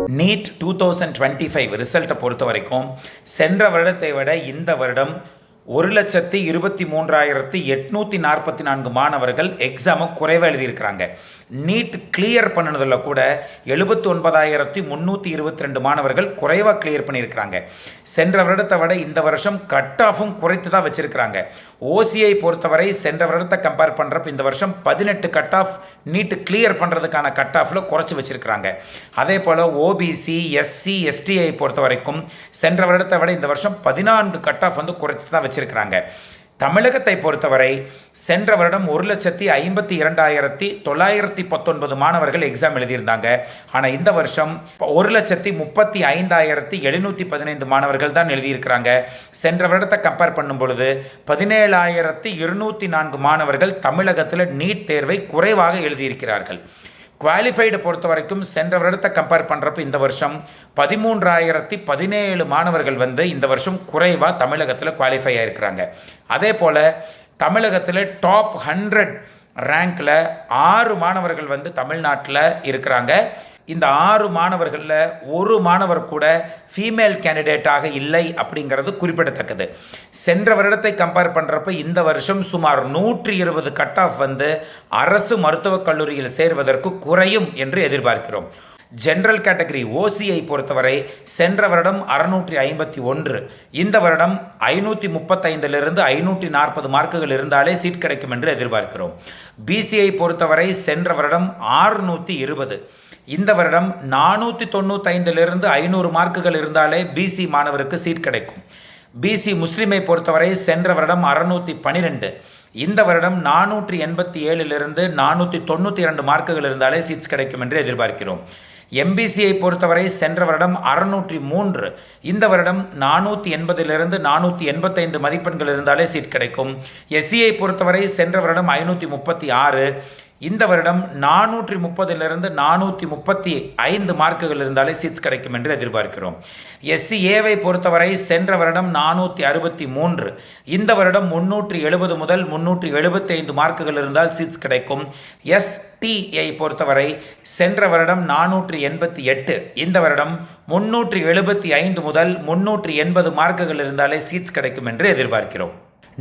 NEET 2025 ரிசல்ட்டை பொறுத்த வரைக்கும் சென்ற வருடத்தை விட இந்த வருடம் 1,23,844 மாணவர்கள் எக்ஸாமை குறைவாக எழுதியிருக்கிறாங்க. நீட் கிளியர் பண்ணினதில் கூட 79,322 மாணவர்கள் குறைவாக கிளியர் பண்ணியிருக்கிறாங்க. சென்ற வருடத்தை விட இந்த வருஷம் கட் ஆஃபும் குறைத்து தான் வச்சுருக்கிறாங்க. ஓசிஐ பொறுத்தவரை சென்ற வருடத்தை கம்பேர் பண்ணுறப்ப இந்த வருஷம் 18 கட் ஆஃப் நீட் கிளியர் பண்ணுறதுக்கான கட் ஆஃபில் குறைச்சி வச்சுருக்கிறாங்க. அதே போல் ஓபிசி, எஸ்சி, எஸ்டிஐ பொறுத்த வரைக்கும் சென்ற வருடத்தை விட இந்த வருஷம் 14 கட் ஆஃப் வந்து குறைச்சி தான் வச்சுருக்கிறாங்க. தமிழகத்தை பொறுத்தவரை சென்ற வருடம் 1,52,919 மாணவர்கள் எக்ஸாம் எழுதியிருந்தாங்க. ஆனால் இந்த வருஷம் 1,35,715 மாணவர்கள் தான் எழுதியிருக்கிறாங்க. சென்ற வருடத்தை கம்பேர் பண்ணும் பொழுது 17,204 மாணவர்கள் தமிழகத்தில் நீட் தேர்வை குறைவாக எழுதியிருக்கிறார்கள். குவாலிஃபைடு பொறுத்த வரைக்கும் சென்ற வருடத்தை கம்பேர் பண்ணுறப்ப இந்த வருஷம் 13,017 மாணவர்கள் வந்து இந்த வருஷம் குறைவாக தமிழகத்தில் குவாலிஃபை ஆகிருக்கிறாங்க. அதே போல் தமிழகத்தில் டாப் 100 ரேங்கில் 6 மாணவர்கள் வந்து தமிழ்நாட்டில் இருக்கிறாங்க. இந்த 6 மாணவர்களில் ஒரு மாணவர் கூட ஃபீமேல் கேண்டிடேட்டாக இல்லை அப்படிங்கிறது குறிப்பிடத்தக்கது. சென்ற வருடத்தை கம்பேர் பண்ணுறப்ப இந்த வருஷம் சுமார் 120 கட் ஆஃப் வந்து அரசு மருத்துவக் கல்லூரியில் சேர்வதற்கு குறையும் என்று எதிர்பார்க்கிறோம். ஜென்ரல் கேட்டகரி ஓசிஐ பொறுத்தவரை சென்ற வருடம் 651, இந்த வருடம் 535 540 மார்க்குகள் இருந்தாலே சீட் கிடைக்கும் என்று எதிர்பார்க்கிறோம். பிசிஐ பொறுத்தவரை சென்ற வருடம் 620, இந்த வருடம் 495 500 மார்க்குகள் இருந்தாலே பிசி மாணவருக்கு சீட் கிடைக்கும். பிசி முஸ்லீமை பொறுத்தவரை சென்ற வருடம் 612, இந்த வருடம் 487 492 மார்க்குகள் இருந்தாலே சீட்ஸ் கிடைக்கும் என்று எதிர்பார்க்கிறோம். எம்பிசியை பொறுத்தவரை சென்ற வருடம் 603, இந்த வருடம் 480 485 மதிப்பெண்கள் இருந்தாலே சீட் கிடைக்கும். எஸ்சியை பொறுத்தவரை சென்ற வருடம் 536, இந்த வருடம் 430 435 மார்க்குகள் இருந்தாலே சீட்ஸ் கிடைக்கும் என்று எதிர்பார்க்கிறோம். எஸ்சிஏவை பொறுத்தவரை சென்ற வருடம் 463, இந்த வருடம் 370 முதல் 375 மார்க்குகள் இருந்தால் சீட்ஸ் கிடைக்கும். எஸ்டிஐ பொறுத்தவரை சென்ற வருடம் 488, இந்த வருடம் 375 முதல் 380 மார்க்குகள் இருந்தாலே சீட்ஸ் கிடைக்கும் என்று எதிர்பார்க்கிறோம்.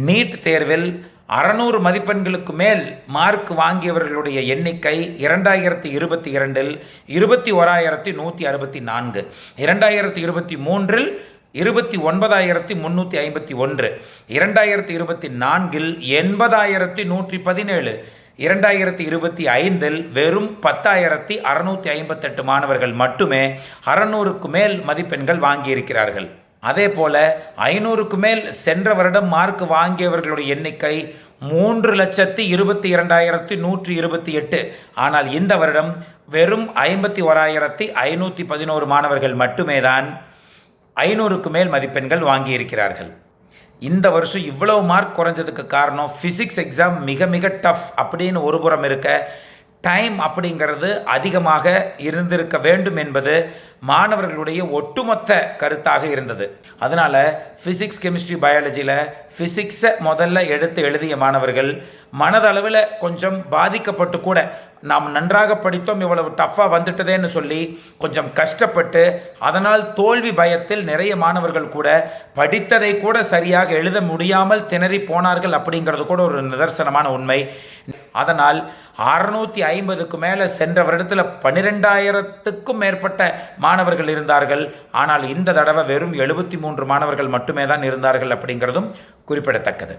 நீட் தேர்வில் 600 மதிப்பெண்களுக்கு மேல் மார்க் வாங்கியவர்களுடைய எண்ணிக்கை 2022 21,164, 2023 29,351, 2024 80,117, 2025 வெறும் 10,658 மாணவர்கள் மட்டுமே 600க்கு மேல் மதிப்பெண்கள் வாங்கியிருக்கிறார்கள். அதே போல் 500க்கு மேல் சென்ற வருடம் மார்க் வாங்கியவர்களுடைய எண்ணிக்கை 3,22,128, ஆனால் இந்த வருடம் வெறும் 51,511 மாணவர்கள் மட்டுமே தான் 500க்கு மேல் மதிப்பெண்கள் வாங்கியிருக்கிறார்கள். இந்த வருஷம் இவ்வளவு மார்க் குறைஞ்சதுக்கு காரணம் ஃபிசிக்ஸ் எக்ஸாம் மிக மிக டஃப் அப்படின்னு ஒரு புறம் இருக்க, டைம் அப்படிங்கிறது அதிகமாக இருந்திருக்க வேண்டும் என்பது மாணவர்களுடைய ஒட்டுமொத்த கருத்தாக இருந்தது. அதனால் ஃபிசிக்ஸ், கெமிஸ்ட்ரி, பயாலஜியில் ஃபிசிக்ஸை முதல்ல எடுத்து எழுதிய மாணவர்கள் மனதளவில் கொஞ்சம் பாதிக்கப்பட்டு கூட நாம் நன்றாக படித்தோம், இவ்வளவு டஃப்பாக வந்துட்டதேன்னு சொல்லி கொஞ்சம் கஷ்டப்பட்டு அதனால் தோல்வி பயத்தில் நிறைய மாணவர்கள் கூட படித்ததை கூட சரியாக எழுத முடியாமல் திணறி போனார்கள் அப்படிங்கிறது கூட ஒரு நிதர்சனமான உண்மை. அதனால் 650க்கு மேலே சென்ற வருடத்தில் 12,000க்கும் மேற்பட்ட மாணவர்கள் இருந்தார்கள். ஆனால் இந்த தடவை வெறும் 73 மாணவர்கள் மட்டுமே தான் இருந்தார்கள் அப்படிங்கிறதும் குறிப்பிடத்தக்கது.